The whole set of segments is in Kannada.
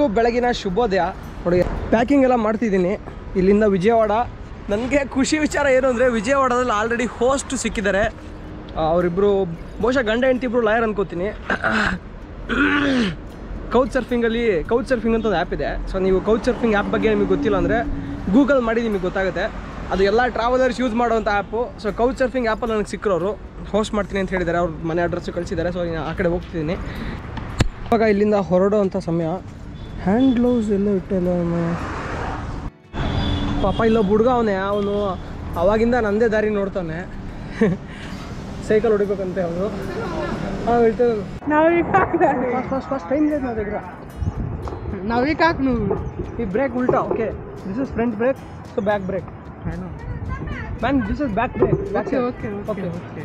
ಎಲ್ರಿಗೂ ಬೆಳಗಿನ ಶುಭೋದಯ. ನೋಡಿ ಪ್ಯಾಕಿಂಗ್ ಎಲ್ಲ ಮಾಡ್ತಿದ್ದೀನಿ ಇಲ್ಲಿಂದ ವಿಜಯವಾಡ. ನನಗೆ ಖುಷಿ ವಿಚಾರ ಏನು ಅಂದರೆ ವಿಜಯವಾಡದಲ್ಲಿ ಆಲ್ರೆಡಿ ಹೋಸ್ಟ್ ಸಿಕ್ಕಿದ್ದಾರೆ. ಅವರಿಬ್ಬರು ಬಹುಶಃ ಗಂಡ ಹೆಂಡತಿ ಇಬ್ಬರು ಲಾಯರ್ ಅನ್ಕೋತೀನಿ. ಕೌಚ್ ಸರ್ಫಿಂಗ್ ಅಂತ ಒಂದು ಆ್ಯಪ್ ಇದೆ. ಸೊ ನೀವು ಕೌಚ್ ಸರ್ಫಿಂಗ್ ಆ್ಯಪ್ ಬಗ್ಗೆ ನಿಮಗೆ ಗೊತ್ತಿಲ್ಲ ಅಂದರೆ ಗೂಗಲ್ ಮಾಡಿ ನಿಮಗೆ ಗೊತ್ತಾಗುತ್ತೆ. ಅದು ಎಲ್ಲ ಟ್ರಾವೆಲರ್ಸ್ ಯೂಸ್ ಮಾಡುವಂಥ ಆ್ಯಪು. ಸೊ ಕೌಚ್ ಸರ್ಫಿಂಗ್ ಆ್ಯಪಲ್ಲಿ ನನಗೆ ಸಿಕ್ಕರೋರು ಹೋಸ್ಟ್ ಮಾಡ್ತೀನಿ ಅಂತ ಹೇಳಿದ್ದಾರೆ. ಅವ್ರ ಮನೆ ಅಡ್ರೆಸ್ಸು ಕಳಿಸಿದ್ದಾರೆ. ಸೊ ಆ ಕಡೆ ಹೋಗ್ತಿದ್ದೀನಿ. ಇವಾಗ ಇಲ್ಲಿಂದ ಹೊರಡೋವಂಥ ಸಮಯ. ಹ್ಯಾಂಡ್ ಗ್ಲೌಸ್ ಎಲ್ಲ ಇಟ್ಟಿಲ್ಲ ಪಾಪ. ಇಲ್ಲೊಬ್ಬ ಹುಡುಗ ಅವನು ಅವಾಗಿಂದ ನಂದೇ ದಾರಿ ನೋಡ್ತಾನೆ. ಸೈಕಲ್ ಹೊಡಿಬೇಕಂತೆ ಅವನು. ಹೇಳ್ತೇವೆ ಫಸ್ಟ್ ಟೈಮ್ ಇದೆ ನಾವು దగ్గర. ನಾವೀಗ ಹಾಕಿ ನೀವು ಈ ಬ್ರೇಕ್ ಉಲ್ಟಾ. Okay, this is front brake, so back break. Man this is back break. Okay okay okay okay.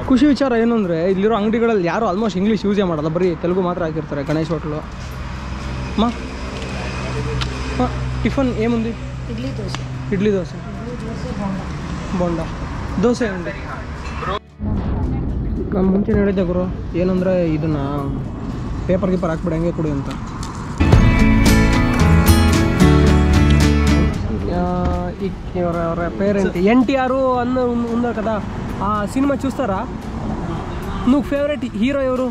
ಖುಷಿ ವಿಚಾರ ಏನು ಅಂದರೆ ಇಲ್ಲಿರೋ ಅಂಗಡಿಗಳಲ್ಲಿ ಯಾರು ಆಲ್ಮೋಸ್ಟ್ ಇಂಗ್ಲೀಷ್ ಯೂಸೇ ಮಾಡಲ್ಲ, ಬರೀ ತೆಲುಗು ಮಾತ್ರ ಹಾಕಿರ್ತಾರೆ. ಗಣೇಶ್ ಹೋಟ್ಲು ಮಾ ಟಿಫನ್ ಏಮುಂದಿ? ಇಡ್ಲಿ ದೋಸೆ ಬೋಂಡ ದೋಸೆ ಉಂಡೆ. ನಾನು ಮುಂಚೆ ಹೇಳಿದ್ದೆ ಗುರು ಏನಂದರೆ ಇದನ್ನು ಪೇಪರ್ ಗೀಪರ್ ಹಾಕ್ಬಿಡಿ ಹಂಗೆ ಕೊಡಿ ಅಂತ. ಇವರ పేరేంటి NTR అన్న ఉన్నారు కదా, ఆ సినిమా చూస్తారా? నువ్వు ఫేవరెట్ హీరో ఎవరు?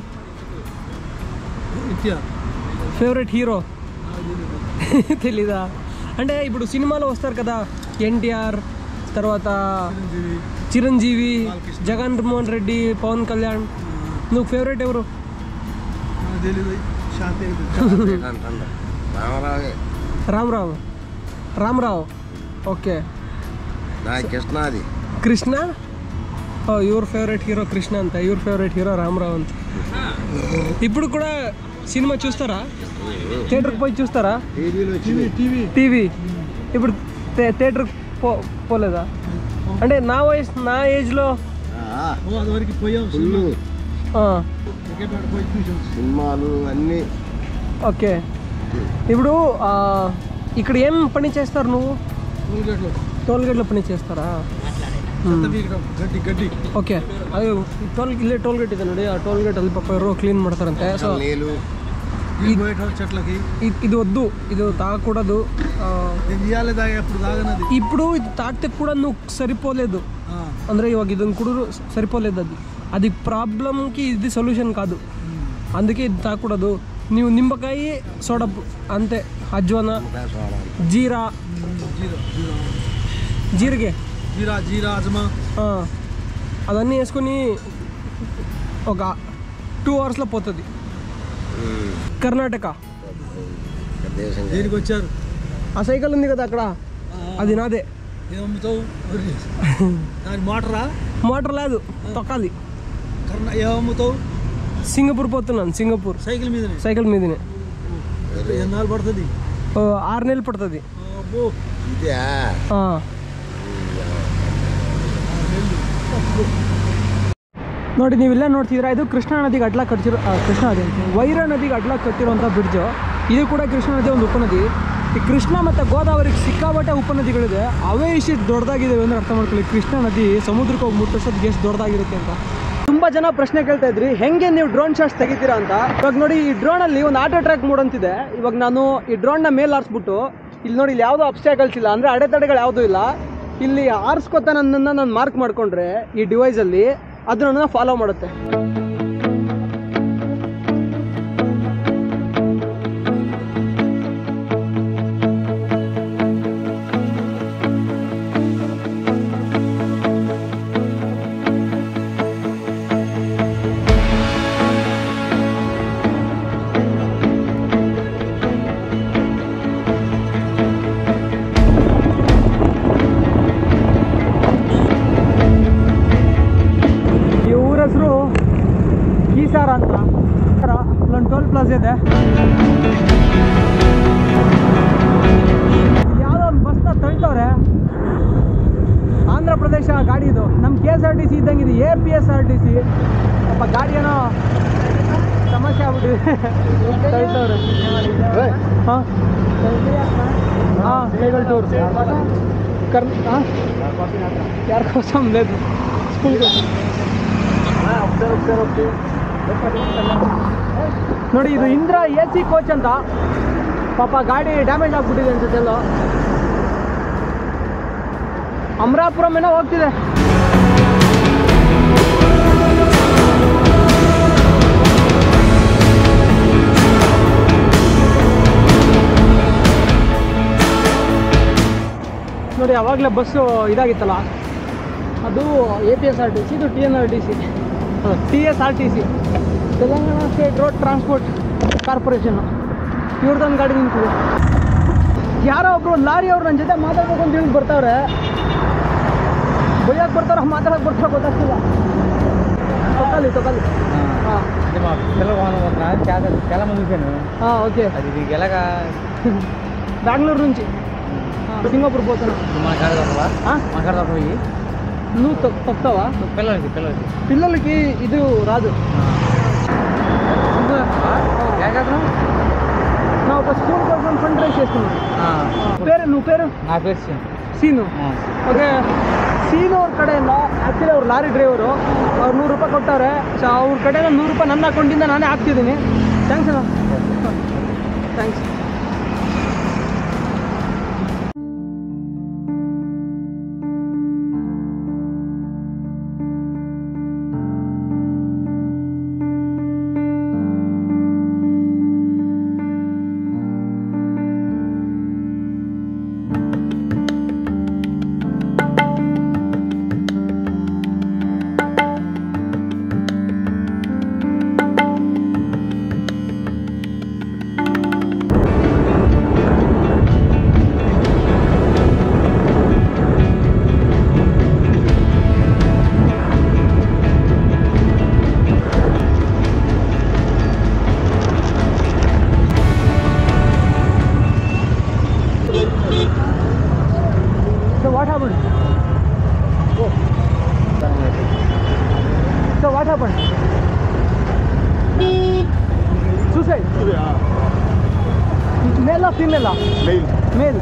ఫేవరెట్ హీరో తెలీదా? అంటే ఇప్పుడు సినిమాలో వస్తారు కదా NTR, తర్వాత చిరంజీవి, జగన్ మోహన్ రెడ్డి, పవన్ కళ్యాణ్. నువ్వు ఫేవరెట్ ఎవరు? Rama Rao. Okay, Krishna. Your favourite hero Krishna అంత, యువర్ ఫేవరెట్ హీరో రామరావు అంత. ఇప్పుడు కూడా సినిమా చూస్తారా? థియేటర్కి పోయి చూస్తారా? టీవీ. ఇప్పుడు థియేటర్కి పోలేదా? అంటే నా ఏజ్లో సినిమాలు అన్నీ. ఓకే, ఇప్పుడు ఇక్కడ ఏం పని చేస్తారు నువ్వు? టోల్గేట్లో పని చేస్తారా? ಓಕೆ, ಅದು ಇಲ್ಲೇ ಟೋಲ್ ಗೇಟ್ ಇದೆ ನೋಡಿ. ಆ ಟೋಲ್ ಗೇಟ್ ಅಲ್ಲಿ ಪಾಪ ಇವರು ಕ್ಲೀನ್ ಮಾಡ್ತಾರಂತೆ. ಸೊ ఇది వద్దు, ఇది తాగకూడదు. ఇప్పుడు ఇది తాగితే కూడా నువ్వు సరిపోలేదు ಅಂದರೆ ఇవాగ ಇದನ್ನು కుడు సరిపోలేదు. అది ప్రాబ్లంకి ఇది సొల్యూషన్ కాదు. అందుకే ఇది తాగకూడదు. ನೀವು ನಿಂಬಕಾಯಿ ಸೋಡಾ ಅಂತೆ, ಅಜ್ವಾನ, జీರಿಗೆ అవన్నీ వేసుకొని ఒక 2 అవర్స్లో పోతుంది. కర్ణాటక వచ్చారు. ఆ సైకిల్ ఉంది కదా అక్కడ, అది నాదే. మోటార్ లేదు, తొక్కాలి. సింగపూర్ పోతున్నాను. సింగపూర్ సైకిల్ మీదనే. 6 నెలలు పడుతుంది. ನೋಡಿ ನೀವು ಇಲ್ಲೇ ನೋಡ್ತಿದ್ದೀರಾ, ಇದು ಕೃಷ್ಣಾ ನದಿಗೆ ಅಡ್ಲ ಕಟ್ಟಿರೋ ವೈರಾ ನದಿಗೆ ಅಡ್ಲ ಕಟ್ಟಿರುವಂಥ ಬ್ರಿಡ್ಜು. ಇದು ಕೂಡ ಕೃಷ್ಣಾ ನದಿ ಒಂದು ಉಪನದಿ. ಈ ಕೃಷ್ಣ ಮತ್ತು ಗೋದಾವರಿಗೆ ಸಿಕ್ಕಾಬಟ್ಟೆ ಉಪನದಿಗಳಿದೆ. ಅವೇ ಇಷ್ಟು ದೊಡ್ಡದಾಗಿದ್ದಾವೆ ಅಂದರೆ ಅರ್ಥ ಮಾಡ್ಕೊಳ್ಳಿ. ಕೃಷ್ಣಾ ನದಿ ಸಮುದ್ರಕ್ಕೆ ಹೋಗಿ ಮುಟ್ಟೋಷ್ಟೊತ್ತಿಗೆ ಎಷ್ಟು ದೊಡ್ಡದಾಗಿರುತ್ತೆ ಅಂತ. ತುಂಬ ಜನ ಪ್ರಶ್ನೆ ಕೇಳ್ತಾ ಇದ್ರಿ, ಹೆಂಗೆ ನೀವು ಡ್ರೋನ್ ಶಾಟ್ಸ್ ತೆಗಿತೀರಾ ಅಂತ. ಇವಾಗ ನೋಡಿ, ಈ ಡ್ರೋನಲ್ಲಿ ಒಂದು ಆಟೋ ಟ್ರ್ಯಾಕ್ ಮೋಡ್ ಅಂತಿದೆ. ಇವಾಗ ನಾನು ಈ ಡ್ರೋನ್ನ ಮೇಲೆ ಆರಿಸ್ಬಿಟ್ಟು ಇಲ್ಲಿ ನೋಡಿ, ಇಲ್ಲಿ ಯಾವುದೋ ಅಬ್ಸ್ಟ್ಯಾಕಲ್ಸ್ ಇಲ್ಲ, ಅಂದರೆ ಅಡೆತಡೆಗಳು ಯಾವುದೂ ಇಲ್ಲ. ಇಲ್ಲಿ ಆರಿಸ್ಕೊತ ನನ್ನನ್ನು ನಾನು ಮಾರ್ಕ್ ಮಾಡಿಕೊಂಡ್ರೆ ಈ ಡಿವೈಸಲ್ಲಿ ಅದು ನನ್ನನ್ನು ಫಾಲೋ ಮಾಡುತ್ತೆ. ಅಂತ ಅಲ್ಲೊಂದು ಟೋಲ್ ಪ್ಲಾಜಾ ಇದೆ. ಯಾವುದೋ ಒಂದು ಬಸ್ನ ತಳ್ತವ್ರೆ. ಆಂಧ್ರ ಪ್ರದೇಶ ಗಾಡಿ ಇದು. ನಮ್ಮ KSRTC ಇದ್ದಂಗೆ ಇದು APSRTC. ಅಪ್ಪ ಗಾಡಿ ಏನೋ ಸಮಸ್ಯೆ ಆಗ್ಬಿಟ್ಟಿದೆ. ತಳ್ತವ್ರೆ. ಹಾಂ, ಕೈಗಳು ಟೂರ್ಸ್. ಹಾಂ ಯಾರಿಗೋಸ್ಕರ లేదు ಸ್ಕೂಲ್ಗೆ ನೋಡಿ ಇದು ಇಂದ್ರ AC ಕೋಚ್ ಅಂತ ಪಾಪ ಗಾಡಿ ಡ್ಯಾಮೇಜ್ ಆಗಿಬಿಟ್ಟಿದೆ ಅನ್ಸುತ್ತೆ ಎಲ್ಲೋ ಅಮರಾಪುರಂ ಏನೋ ಹೋಗ್ತಿದೆ ನೋಡಿ ಆವಾಗಲೇ ಬಸ್ಸು ಇದಾಗಿತ್ತಲ್ಲ ಅದು APSRTC ಇದು TNRTC TSRTC Telangana state road transport corporation ಇವ್ರದ್ದೊಂದು ಗಾಡಿ ನಿಂತಿದೆ ಯಾರೋ ಒಬ್ರು ಲಾರಿ ಅವ್ರು ನನ್ನ ಜೊತೆ ಮಾತಾಡ್ಬೇಕು ಅಂತ ಹೇಳಿ ಬರ್ತಾವ್ರೆ ಬೈಯಕ್ಕೆ ಬರ್ತಾರೋ ಮಾತಾಡೋಕೆ ಬರ್ತಾರೋ ಗೊತ್ತಾಗ್ತಿಲ್ಲ ತಗೊಳ್ಳಿ ಹಾಂ ಹಾಂ ఓకే బెంగళూరు నుంచి సింగపూర్ పోతున్నా నువ్వు తొక్కుతావా పిల్లలకి ఇది రాదు నా ఒక స్కూల్ కోసం ఫండ్ రైజ్ చేస్తున్నాను నువ్వు పేరు నా పేరు ಸೀನು ಓಕೆ ಸೀನು ಅವ್ರ ಕಡೆಯಿಂದ ಆ್ಯಕ್ಚುಲಿ ಅವ್ರು ಲಾರಿ ಡ್ರೈವರು ಅವ್ರು 100 ರೂಪಾಯಿ ಕೊಟ್ಟವ್ರೆ ಸೊ ಅವ್ರ ಕಡೆಯಿಂದ 100 ರೂಪಾಯಿ ನನ್ನ ಅಕೌಂಟಿಂದ ನಾನೇ ಹಾಕ್ತಿದ್ದೀನಿ ಥ್ಯಾಂಕ್ಸ್ ಅಣ್ಣ thanks So what happened? Oh. So what happened? Suicide? Male or female? Male.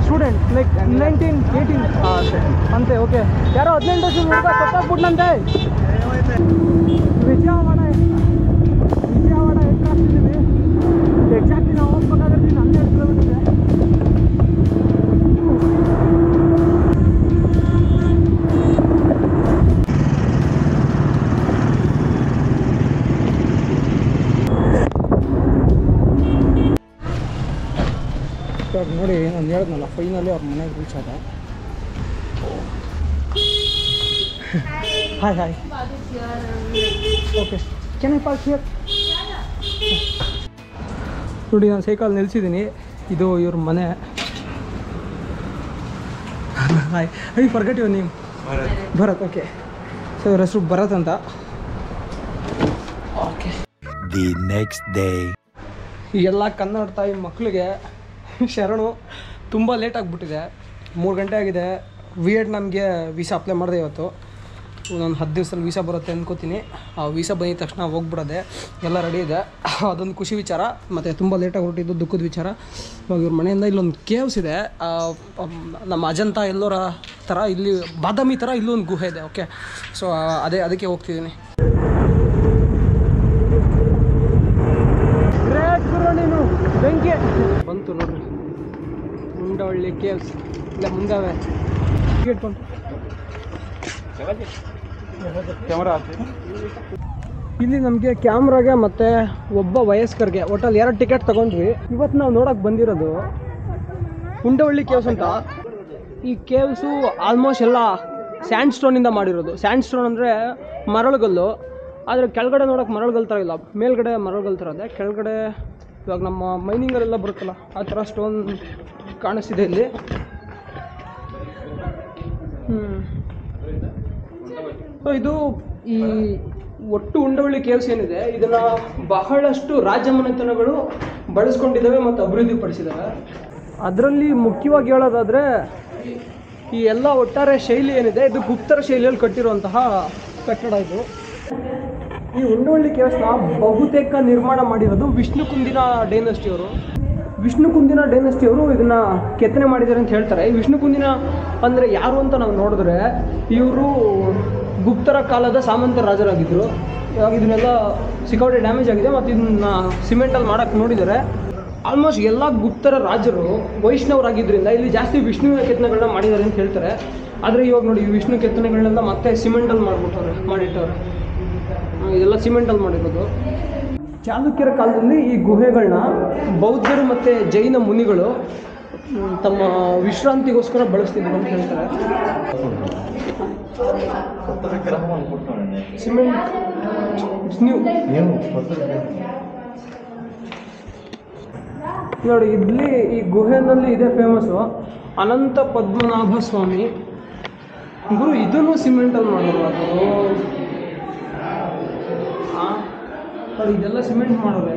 Student like 19, 18 ಅಂತೆ ಓಕೆ ಯಾರೋ 18 ವರ್ಷದ ಹುಡುಗ ಸತ್ತಾಗ್ಬಿಟ್ನಂತೆ ವಿಜಯವಾಡ ಎಕ್ಕಾಗ್ತಿದ್ದೀವಿ ಎಕ್ಸಾಕ್ಟ್ಲಿ ನಾವು ಹೋಗ್ಬೇಕಾದ್ರೆ 12 ಕಿಲೋಮೀಟರ್ ಇದೆ ನೋಡಿ ನಾನು ಹೇಳಿದ್ನಲ್ಲ ಫೈನಲಿ ಅವ್ರ ಮನೆಗೆ ರೀಚ್ ಆದ hi okay can I park here ನೋಡಿ ನಾನು ಸೈಕಲ್ ನಿಲ್ಸಿದ್ದೀನಿ ಇದು ಇವ್ರ ಮನೆ hi I forget your name Bharat okay so ಇವ್ರ ಹೆಸರು ಭರತ್ ಅಂತ ಓಕೆ ದಿ ನೆಕ್ಸ್ಟ್ ಡೇ ಎಲ್ಲ ಕನ್ನಡ ತಾಯಿ ಮಕ್ಕಳಿಗೆ ಶರಣು ತುಂಬ ಲೇಟ್ ಆಗಿಬಿಟ್ಟಿದೆ 3 ಗಂಟೆ ಆಗಿದೆ ವಿಯೆಟ್ನಾಮ್ಗೆ ವೀಸಾ ಅಪ್ಲೈ ಮಾಡಿದೆ ಇವತ್ತು ನಾನು 10 ದಿವಸದಲ್ಲಿ ವೀಸಾ ಬರುತ್ತೆ ಅಂದ್ಕೋತೀನಿ ಆ ವೀಸಾ ಬಂದಿದ ತಕ್ಷಣ ಹೋಗ್ಬಿಡೋದೆ ಎಲ್ಲ ರೆಡಿ ಇದೆ ಅದೊಂದು ಖುಷಿ ವಿಚಾರ ಮತ್ತು ತುಂಬ ಲೇಟಾಗಿ ಹೊರಟಿದ್ದು ದುಃಖದ ವಿಚಾರ ಇವಾಗ ಇವ್ರ ಮನೆಯಿಂದ ಇಲ್ಲೊಂದು ಕೇವ್ಸ್ ಇದೆ ನಮ್ಮ ಅಜಂತ ಎಲ್ಲರ ಥರ ಇಲ್ಲಿ ಬಾದಾಮಿ ಥರ ಇಲ್ಲೊಂದು ಗುಹೆ ಇದೆ ಓಕೆ ಸೊ ಅದಕ್ಕೆ ಹೋಗ್ತಿದ್ದೀನಿ ನೀನು ಬೆಂಕಿ ಬಂತು ನೋಡ್ರಿ ಮುಂಡವಳ್ಳಿ ಕೇವ್ಸ್ ಇಲ್ಲ ಮುಂದಾವೆ ಇಟ್ಕೊಂಡು ಇಲ್ಲಿ ನಮಗೆ ಕ್ಯಾಮ್ರಾಗೆ ಮತ್ತು ಒಬ್ಬ ವಯಸ್ಕರಿಗೆ ಒಟ್ಟಲ್ಲಿ 2 ಟಿಕೆಟ್ ತೊಗೊಂಡ್ವಿ ಇವತ್ತು ನಾವು ನೋಡೋಕೆ ಬಂದಿರೋದು ಮುಂಡವಳ್ಳಿ ಕೇವ್ಸ್ ಅಂತ ಈ ಕೇವ್ಸು ಆಲ್ಮೋಸ್ಟ್ ಎಲ್ಲ ಸ್ಯಾಂಡ್ ಸ್ಟೋನಿಂದ ಮಾಡಿರೋದು ಸ್ಯಾಂಡ್ ಸ್ಟೋನ್ ಅಂದರೆ ಮರಳುಗಲ್ಲು ಆದರೆ ಕೆಳಗಡೆ ನೋಡೋಕೆ ಮರಳುಗಲ್ ಥರ ಇಲ್ಲ ಮೇಲ್ಗಡೆ ಮರಳುಗಲ್ ಥರ ಇದೆ ಕೆಳಗಡೆ ಇವಾಗ ನಮ್ಮ ಮೈನಿಂಗಲ್ಲೆಲ್ಲ ಬರುತ್ತಲ್ಲ ಆ ಥರ ಸ್ಟೋನ್ ಕಾಣಿಸ್ತಿದೆ ಇಲ್ಲಿ ಸೊ ಇದು ಈ ಒಟ್ಟು ಉಂಡವಳ್ಳಿ ಕೇವ್ಸ್ ಏನಿದೆ ಇದನ್ನು ಬಹಳಷ್ಟು ರಾಜ ಮನೆತನಗಳು ಬಳಸ್ಕೊಂಡಿದ್ದಾವೆ ಮತ್ತು ಅಭಿವೃದ್ಧಿ ಪಡಿಸಿದ್ದಾವೆ ಅದರಲ್ಲಿ ಮುಖ್ಯವಾಗಿ ಹೇಳೋದಾದರೆ ಈ ಎಲ್ಲ ಒಟ್ಟಾರೆ ಶೈಲಿ ಏನಿದೆ ಇದು ಗುಪ್ತರ ಶೈಲಿಯಲ್ಲಿ ಕಟ್ಟಿರುವಂತಹ ಕಟ್ಟಡ ಇದು ಈ ಉಂಡವಳ್ಳಿ ಕೇವ್ಸ್ನ ಬಹುತೇಕ ನಿರ್ಮಾಣ ಮಾಡಿರೋದು ವಿಷ್ಣುಕುಂದಿನ ಡೈನಸ್ಟಿಯವರು. ವಿಷ್ಣುಕುಂದಿನ ಡೈನಸ್ಟಿಯವರು ಇದನ್ನು ಕೆತ್ತನೆ ಮಾಡಿದ್ದಾರೆ ಅಂತ ಹೇಳ್ತಾರೆ. ಈ ವಿಷ್ಣುಕುಂದಿನ ಅಂದರೆ ಯಾರು ಅಂತ ನಾವು ನೋಡಿದ್ರೆ ಇವರು ಗುಪ್ತರ ಕಾಲದ ಸಾಮಂತ ರಾಜರಾಗಿದ್ದರು. ಇವಾಗ ಇದನ್ನೆಲ್ಲ ಸಿಕ್ಕಾಪಟ್ಟೆ ಡ್ಯಾಮೇಜ್ ಆಗಿದೆ ಮತ್ತು ಇದನ್ನ ಸಿಮೆಂಟಲ್ಲಿ ಮಾಡೋಕ್ಕೆ ನೋಡಿದ್ದಾರೆ. ಆಲ್ಮೋಸ್ಟ್ ಎಲ್ಲ ಗುಪ್ತರ ರಾಜರು ವೈಷ್ಣವರಾಗಿದ್ದರಿಂದ ಇಲ್ಲಿ ಜಾಸ್ತಿ ವಿಷ್ಣುವಿನ ಕೆತ್ತನೆಗಳನ್ನ ಮಾಡಿದ್ದಾರೆ ಅಂತ ಹೇಳ್ತಾರೆ. ಆದರೆ ಇವಾಗ ನೋಡಿ ಈ ವಿಷ್ಣು ಕೆತ್ತನೆಗಳನ್ನೆಲ್ಲ ಮತ್ತೆ ಸಿಮೆಂಟಲ್ಲಿ ಮಾಡಿಟ್ಟವ್ರೆ. ಇದೆಲ್ಲ ಸಿಮೆಂಟಲ್ಲಿ ಮಾಡಿರೋದು. ಚಾಲುಕ್ಯರ ಕಾಲದಲ್ಲಿ ಈ ಗುಹೆಗಳನ್ನ ಬೌದ್ಧರು ಮತ್ತು ಜೈನ ಮುನಿಗಳು ತಮ್ಮ ವಿಶ್ರಾಂತಿಗೋಸ್ಕರ ಬಳಸ್ತಿದ್ರು ಅಂತ ಹೇಳ್ತಾರೆ. ಸಿಮೆಂಟ್ ನೋಡಿ, ಇಲ್ಲಿ ಈ ಗುಹೆನಲ್ಲಿ ಇದೆ ಫೇಮಸ್ಸು ಅನಂತ ಪದ್ಮನಾಭ ಸ್ವಾಮಿ ಗುರು. ಇದನ್ನು ಸಿಮೆಂಟಲ್ಲಿ ಮಾಡೋರು ಅದು. ನೋಡಿ ಇದೆಲ್ಲ ಸಿಮೆಂಟ್ ಮಾಡೋರೆ.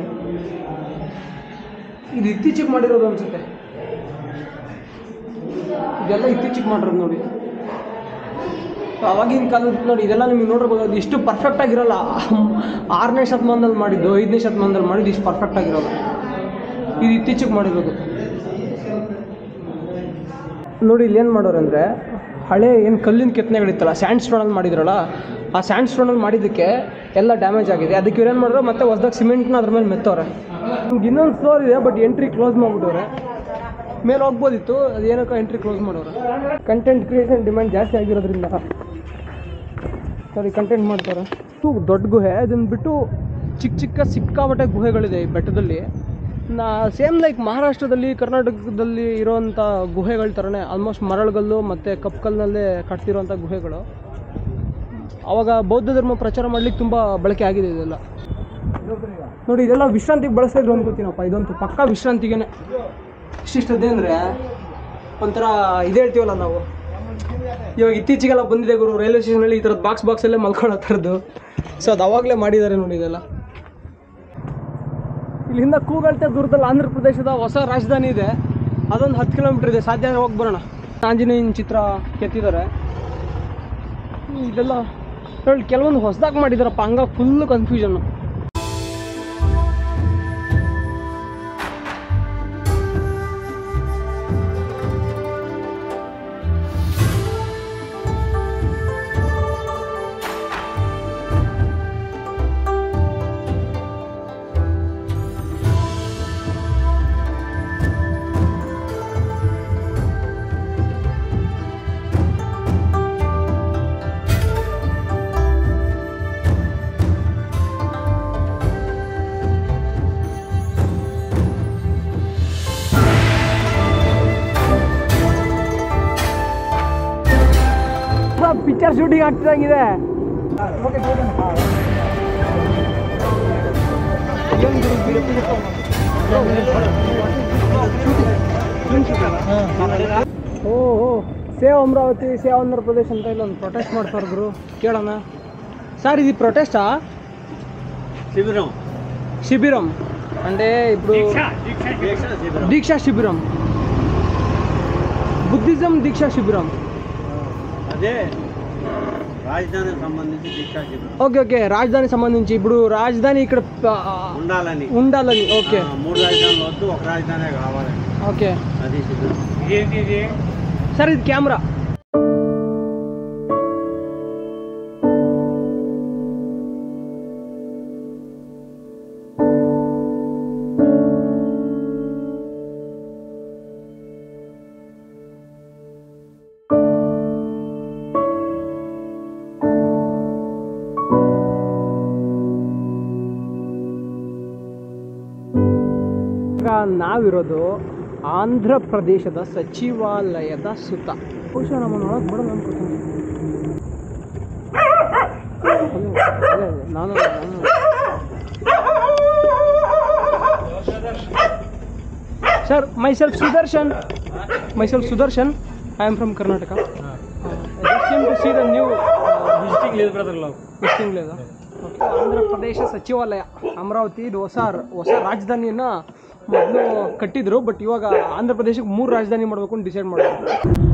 ಇದು ಇತ್ತೀಚೆಗೆ ಮಾಡಿರೋದು ಅನ್ಸುತ್ತೆ. ಇದೆಲ್ಲ ಇತ್ತೀಚೆಗೆ ಮಾಡಿರೋದು ನೋಡಿ. ಅವಾಗಿನ ಕಾಲದ ನೋಡಿ ಇದೆಲ್ಲ ನಿಮಗೆ ನೋಡಿರ್ಬೋದು. ಅದು ಇಷ್ಟು ಪರ್ಫೆಕ್ಟ್ ಆಗಿರೋಲ್ಲ. 6ನೇ ಶತಮಾನದಲ್ಲಿ ಮಾಡಿದ್ದು, 5ನೇ ಶತಮಾನದಲ್ಲಿ ಮಾಡಿದ್ದು ಇಷ್ಟು ಪರ್ಫೆಕ್ಟ್ ಆಗಿರೋಲ್ಲ. ಇದು ಇತ್ತೀಚೆಗೆ ಮಾಡಿರೋದು. ನೋಡಿ ಇಲ್ಲಿ ಏನು ಮಾಡೋರು ಅಂದರೆ ಹಳೆ ಏನು ಕಲ್ಲಿನ ಕೆತ್ತನೆಗಳಿತ್ತಲ್ಲ, ಸ್ಯಾಂಡ್ ಸ್ಟೋನಲ್ಲಿ ಮಾಡಿದ್ರಲ್ಲ, ಆ ಸ್ಯಾಂಡ್ ಸ್ಟೋನಲ್ಲಿ ಮಾಡಿದ್ದಕ್ಕೆ ಎಲ್ಲ ಡ್ಯಾಮೇಜ್ ಆಗಿದೆ. ಅದಕ್ಕೆ ಇವ್ರೇನು ಮಾಡಿದ್ರು ಮತ್ತೆ ಹೊಸದಾಗಿ ಸಿಮೆಂಟ್ನ ಅದ್ರ ಮೇಲೆ ಮೆತ್ತವ್ರೆ. ನಮ್ಗೆ ಇನ್ನೊಂದು ಫ್ಲೋರ್ ಇದೆ, ಬಟ್ ಎಂಟ್ರಿ ಕ್ಲೋಸ್ ಮಾಡಿಬಿಟ್ಟವ್ರೆ. ಮೇಲೆ ಹೋಗ್ಬೋದಿತ್ತು, ಅದು ಏನಕ್ಕೋ ಎಂಟ್ರಿ ಕ್ಲೋಸ್ ಮಾಡೋರು. ಕಂಟೆಂಟ್ ಕ್ರಿಯೇಷನ್ ಡಿಮ್ಯಾಂಡ್ ಜಾಸ್ತಿ ಆಗಿರೋದ್ರಿಂದ ಸರಿ ಕಂಟೆಂಟ್ ಮಾಡ್ತಾರೆ. ದೊಡ್ಡ ಗುಹೆ, ಅದನ್ನು ಬಿಟ್ಟು ಚಿಕ್ಕ ಚಿಕ್ಕ ಸಿಕ್ಕಾಪಟ್ಟೆ ಗುಹೆಗಳಿದೆ ಈ ಬೆಟ್ಟದಲ್ಲಿ. ಸೇಮ್ ಲೈಕ್ ಮಹಾರಾಷ್ಟ್ರದಲ್ಲಿ ಕರ್ನಾಟಕದಲ್ಲಿ ಇರೋವಂಥ ಗುಹೆಗಳ ಥರನೇ ಆಲ್ಮೋಸ್ಟ್ ಮರಳುಗಲ್ಲು ಮತ್ತು ಕಪ್ಪುಕಲ್ಲಿನಲ್ಲೇ ಕಟ್ತಿರೋಂಥ ಗುಹೆಗಳು. ಆವಾಗ ಬೌದ್ಧ ಧರ್ಮ ಪ್ರಚಾರ ಮಾಡ್ಲಿಕ್ಕೆ ತುಂಬ ಬಳಕೆ ಆಗಿದೆ ಇದೆಲ್ಲ. ನೋಡಿ ಇದೆಲ್ಲ ವಿಶ್ರಾಂತಿಗೆ ಬಳಸ್ತಾಯಿದ್ರು ಅನ್ಕೋತೀನಪ್ಪ. ಇದಂತೂ ಪಕ್ಕಾ ವಿಶ್ರಾಂತಿಗೇನೆ. ಇಷ್ಟಿಷ್ಟದೇ ಅಂದರೆ ಒಂಥರ ಇದು ಹೇಳ್ತೀವಲ್ಲ ನಾವು, ಇವಾಗ ಇತ್ತೀಚೆಗೆಲ್ಲ ಬಂದಿದೆ ಗುರು ರೈಲ್ವೆ ಸ್ಟೇಷನಲ್ಲಿ ಈ ಥರದ್ದು ಬಾಕ್ಸಲ್ಲೇ ಮಲ್ಕೊಳ್ಳೋ ಥರದ್ದು. ಸೊ ಅದು ಅವಾಗಲೇ ಮಾಡಿದ್ದಾರೆ ನೋಡಿ ಇದೆಲ್ಲ. ಇಲ್ಲಿಂದ ಕೂಗಳ್ತೆ ದೂರದಲ್ಲಿ ಆಂಧ್ರ ಪ್ರದೇಶದ ಹೊಸ ರಾಜಧಾನಿ ಇದೆ, ಅದೊಂದು 10 ಕಿಲೋಮೀಟ್ರ್ ಇದೆ. ಸಾಧ್ಯ ಹೋಗಿ ಬರೋಣ. ಆಂಜನೇಯನ ಚಿತ್ರ ಕೆತ್ತಿದ್ದಾರೆ. ಇದೆಲ್ಲ ಹೇಳಿ ಕೆಲವೊಂದು ಹೊಸದಾಗಿ ಮಾಡಿದಾರಪ್ಪ, ಹಂಗಾಗಿ ಫುಲ್ಲು ಕನ್ಫ್ಯೂಷನ್ನು. ಪಿಕ್ಚರ್ ಶೂಟಿಂಗ್ ಆಗ್ತಿದಂಗಿದೆ. ಓಹೋ, ಸೇವ್ ಅಮರಾವತಿ, ಸೇವ್ ಆಂಧ್ರ ಪ್ರದೇಶ್ ಅಂತ ಇಲ್ಲೊಂದು ಪ್ರೊಟೆಸ್ಟ್ ಮಾಡ್ತಾರೆ ಗುರು. ಕೇಳೋಣ సార్ ఇది ప్రొటెస్టా? శిబిరం అంటే ఇప్పుడు దీక్షా శిబిరం, బుద్ధిజం దీక్షా శిబిరం. అదే రాజధానికి సంబంధించి దీక్షా శిబిరం. ఓకే ఓకే, రాజధానికి సంబంధించి ఇప్పుడు రాజధాని ఇక్కడ ఉండాలని. ఓకే, 3 రాజధానులు వద్దు, ఒక రాజధానే కావాలి. ఓకే, అది శిబిరం. సార్ ఇది కెమెరా. ನಾವಿರೋದು ಆಂಧ್ರ ಪ್ರದೇಶದ ಸಚಿವಾಲಯದ ಸುತ್ತ. ಬಹುಶಃ ನಮ್ಮನ್ನು ಒಳಗೆ ಬರೋದು ಅನ್ಕೋತೀನಿ. ನಾನು sir, myself Sudarshan. I am from Karnataka. I just came to see the new visiting లేదు brother love. Visiting లేదు. Okay. ಆಂಧ್ರ ಪ್ರದೇಶ ಸಚಿವಾಲಯ ಅಮರಾವತಿ. ಇದು ಹೊಸ ರಾಜಧಾನಿಯನ್ನು ಮೊದಲು ಕಟ್ಟಿದ್ರು, ಬಟ್ ಇವಾಗ ಆಂಧ್ರ ಪ್ರದೇಶಕ್ಕೆ 3 ರಾಜಧಾನಿ ಮಾಡಬೇಕು ಅಂತ ಡಿಸೈಡ್ ಮಾಡಿದ್ರು.